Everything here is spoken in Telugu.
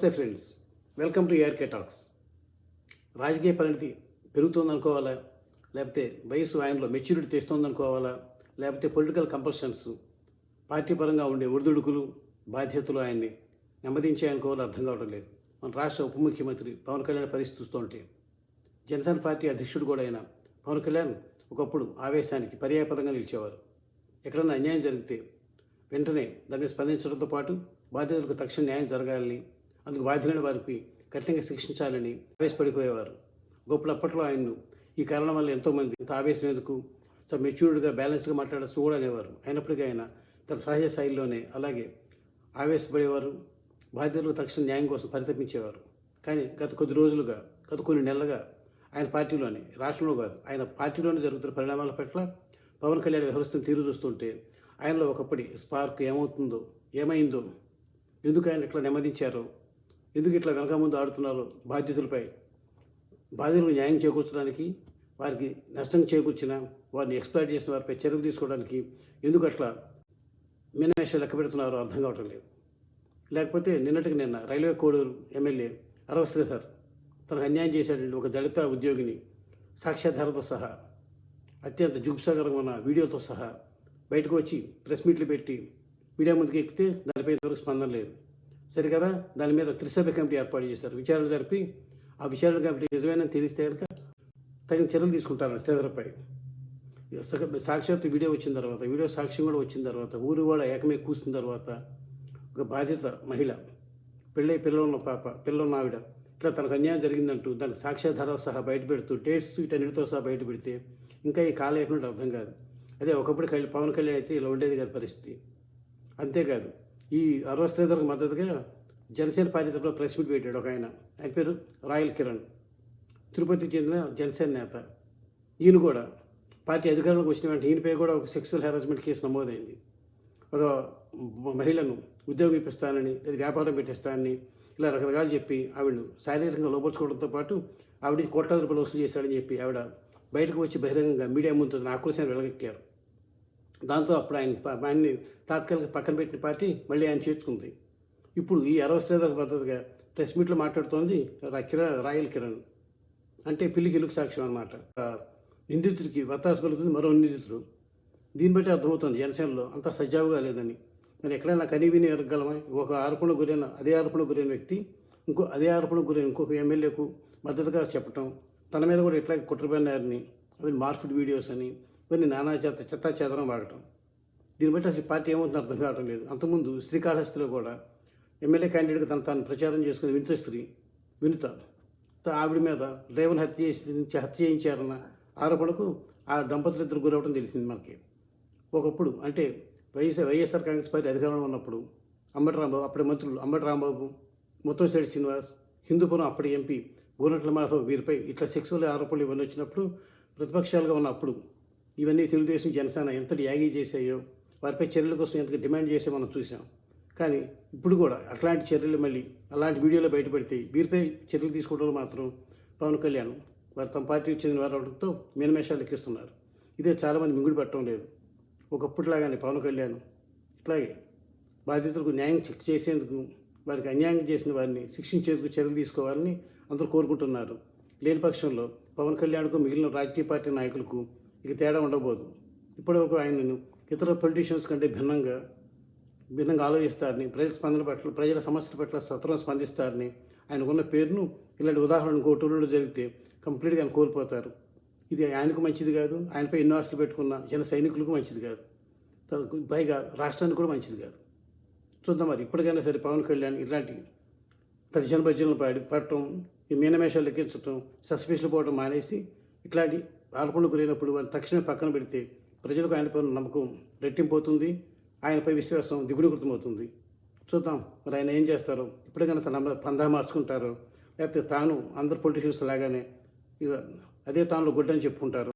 నమస్తే friends, welcome to ARK talks. రాజకీయ పరిణతి పెరుగుతుందనుకోవాలా, లేకపోతే వయసు ఆయనలో మెచ్యూరిటీ తెస్తుందనుకోవాలా, లేకపోతే పొలిటికల్ కంపల్షన్స్, పార్టీ పరంగా ఉండే ఒడిదుడుకులు, బాధ్యతలు ఆయన్ని నెమ్మదించాయనుకోవాలో అర్థం కావడం లేదు. మన రాష్ట్ర ఉప ముఖ్యమంత్రి పవన్ కళ్యాణ్ పరిస్థితి చూస్తుంటే, జనసేన పార్టీ అధ్యక్షుడు కూడా అయిన పవన్ కళ్యాణ్ ఒకప్పుడు ఆవేశానికి పర్యాయపదంగా నిలిచేవారు. ఎక్కడన్నా అన్యాయం జరిగితే వెంటనే దాన్ని స్పందించడంతో పాటు బాధితులకు తక్షణ న్యాయం జరగాలని, అందుకు బాధ్యులైన వారికి కఠినంగా శిక్షించాలని ఆవేశపడిపోయేవారు. గొప్పలు అప్పట్లో ఆయన్ను ఈ కారణం వల్ల ఎంతోమంది ఇంత ఆవేశం ఎందుకు, మెచ్యూర్డ్గా బ్యాలెన్స్డ్గా మాట్లాడచ్చు కూడా అనేవారు. అయినప్పటికీ ఆయన తన సహజ శైలిలోనే అలాగే ఆవేశపడేవారు, బాధితులకు తక్షణ న్యాయం కోసం పరితపించేవారు. కానీ గత కొద్ది రోజులుగా, గత కొన్ని నెలలుగా ఆయన పార్టీలోనే, రాష్ట్రంలో కాదు ఆయన పార్టీలోనే జరుగుతున్న పరిణామాల పట్ల పవన్ కళ్యాణ్ వ్యవహరిస్తున్న తీరు చూస్తుంటే ఆయనలో ఒకప్పటి స్పార్క్ ఏమైందో, ఎందుకు ఆయన ఇట్లా నెమ్మదించారో, ఎందుకు ఇట్లా వెనక ముందు ఆడుతున్నారో, బాధితులకు న్యాయం చేకూర్చడానికి, వారికి నష్టం చేకూర్చిన వారిని ఎక్స్ప్లాయిట్ చేసిన వారిపై చర్యలు తీసుకోవడానికి ఎందుకు అట్లా మినమేషాలు లెక్క పెడుతున్నారో అర్థం కావటం లేదు. లేకపోతే నిన్న రైల్వే కోడూరు ఎమ్మెల్యే అరవ శ్రీధర్ తనకు అన్యాయం చేశాడండి ఒక దళిత ఉద్యోగిని సాక్ష్యాధారతో సహా, అత్యంత జుగుప్సాకరంగా ఉన్న వీడియోతో సహా బయటకు వచ్చి ప్రెస్ మీట్లు పెట్టి మీడియా ముందుకు ఎక్కితే దానిపై ఇంతవరకు స్పందన లేదు. సరికదా దాని మీద త్రిసభ్య కమిటీ ఏర్పాటు చేశారు. విచారణ జరిపి ఆ విచారణ కమిటీ నిజమైన తెలిస్తే కనుక తగిన చర్యలు తీసుకుంటారు శ్రీధర్పై. సాక్షాత్తు వీడియో వచ్చిన తర్వాత, వీడియో సాక్ష్యం కూడా వచ్చిన తర్వాత, ఊరు కూడా ఏకమే కూసిన తర్వాత ఒక బాధిత మహిళ, పిల్లలున్న పాప, పిల్లలున్న ఆవిడ ఇట్లా తనకు అన్యాయం జరిగిందంటూ దానికి సాక్ష్యాధారాలు సహా బయట పెడుతూ డేట్స్ వీటన్నిటితో సహా బయట పెడితే ఇంకా ఈ కాలం అయిపోయినట్టు అర్థం కాదు. అదే ఒకప్పుడు పవన్ కళ్యాణ్ అయితే ఇలా ఉండేది కాదు పరిస్థితి. అంతేకాదు, ఈ అరవ శ్రీధర్కు మద్దతుగా జనసేన పార్టీ తరపున ప్రెస్ మీట్ పెట్టాడు ఒక ఆయన పేరు రాయల్ కిరణ్, తిరుపతికి చెందిన జనసేన నేత. ఈయన కూడా పార్టీ అధికారంలోకి వచ్చిన వెంటనే ఈయనపై కూడా ఒక సెక్సువల్ హెరాస్మెంట్ కేసు నమోదైంది. ఒక మహిళను ఉద్యోగం ఇప్పిస్తానని, లేదా వ్యాపారం పెట్టిస్తానని ఇలా రకరకాలు చెప్పి ఆవిడను శారీరకంగా లోపరుచుకోవడంతో పాటు ఆవిడ కోట్లాది రూపాయలు వసూలు చేశాడని చెప్పి ఆవిడ బయటకు వచ్చి బహిరంగంగా మీడియా ముందు ఆక్రోశాన్ని వెలగెక్కారు. దాంతో అప్పుడు ఆయన్ని తాత్కాలిక పక్కన పెట్టిన పార్టీ మళ్ళీ ఆయన చేర్చుకుంది. ఇప్పుడు ఈ అరవ శ్రీధర్ పద్ధతిగా ప్రెస్ మీట్లో మాట్లాడుతోంది రాయల్ కిరణ్. అంటే పిల్లికి ఇలుకు సాక్ష్యం అన్నమాట. నిందితుడికి వత్తాసు పలుకుతుంది మరో నిందితుడు. దీన్ని బట్టి అర్థమవుతుంది జనసేనలో అంత సజావుగా లేదని. మరి ఎక్కడైనా కనీవిని ఎరగలమా? అదే ఆరోపణ గురైన వ్యక్తి అదే ఆరోపణ గురైన ఇంకొక ఎమ్మెల్యేకు మద్దతుగా చెప్పటం, తన మీద కూడా ఇట్లా కుట్రబడినారని, అవి మార్ఫిడ్ వీడియోస్ అని, ఇవన్నీ నానా చెత్తా చెదరం వాడటం. దీన్ని బట్టి అసలు పార్టీ ఏమవుతుందో అర్థం కావడం లేదు. అంతకుముందు శ్రీకాళహస్తిలో కూడా ఎమ్మెల్యే క్యాండిడేట్గా తాను ప్రచారం చేసుకుని వినుత ఆవిడ మీద డ్రైవర్ని హత్య చేయించారన్న ఆరోపణకు ఆ దంపతులు ఇద్దరు గురవడం తెలిసింది మనకి. ఒకప్పుడు అంటే వైఎస్ఆర్ కాంగ్రెస్ పార్టీ అధికారంలో ఉన్నప్పుడు అంబటి రాంబాబు, అప్పటి మంత్రులు అంబటి రాంబాబు, ముత్తంశెట్టి శ్రీనివాస్, హిందూపురం అప్పటి ఎంపీ గోరంట్ల మాధవ్ వీరిపై ఇట్లా సెక్సువల్ ఆరోపణలు ఇవన్నీ వచ్చినప్పుడు ప్రతిపక్షాలుగా ఉన్నప్పుడు ఇవన్నీ తెలుగుదేశం జనసేన ఎంతటి యాగి చేసాయో, వారిపై చర్యల కోసం ఎంత డిమాండ్ చేసే మనం చూసాం. కానీ ఇప్పుడు కూడా అట్లాంటి చర్యలు మళ్ళీ అలాంటి వీడియోలో బయటపడితే వీరిపై చర్యలు తీసుకోవడంలో మాత్రం పవన్ కళ్యాణ్ వారు తమ పార్టీకి చెందిన వారు అవడంతో మినమేషాలు ఎక్కిస్తున్నారు. ఇదే చాలామంది మింగుడు పట్టడం లేదు. ఒకప్పటిలాగానే పవన్ కళ్యాణ్ ఇట్లాగే బాధితులకు న్యాయం చేసేందుకు, వారికి అన్యాయం చేసిన వారిని శిక్షించేందుకు చర్యలు తీసుకోవాలని అందరూ కోరుకుంటున్నారు. లేని పక్షంలో పవన్ కళ్యాణ్కు మిగిలిన రాజకీయ పార్టీ నాయకులకు ఇక తేడా ఉండబోదు. ఇప్పటివరకు ఆయనను ఇతర పొలిటీషియన్స్ కంటే భిన్నంగా ఆలోచిస్తారని, ప్రజల సమస్యల పట్ల సత్వరం స్పందిస్తారని, ఆయనకున్న పేరును ఇలాంటి ఉదాహరణ ఇంకోటూరులో జరిగితే కంప్లీట్గా ఆయన కోల్పోతారు. ఇది ఆయనకు మంచిది కాదు, ఆయనపై ఎన్నో ఆశలు పెట్టుకున్న జన సైనికులకు మంచిది కాదు, పైగా రాష్ట్రానికి కూడా మంచిది కాదు. చూద్దాం మరి ఇప్పటికైనా సరే పవన్ కళ్యాణ్ ఇలాంటి తర్జన భర్జనలు పడటం, ఈ మీనమేషాలు లెక్కించడం, సస్పెన్షన్లు పోవడం మానేసి ఇట్లాంటి ఆరోపణలు గురైనప్పుడు వారిని తక్షణమే పక్కన పెడితే ప్రజలకు ఆయనపై నమ్మకం రెట్టింపోతుంది, ఆయనపై విశ్వాసం ద్విగుణీకృతమవుతుంది. చూద్దాం మరి ఆయన ఏం చేస్తారో. ఇప్పటికైనా తన పందా మార్చుకుంటారో, లేకపోతే తాను అందరు పొలిటీషియన్స్ లాగానే అదే తాను గుడ్డని చెప్పుకుంటారు.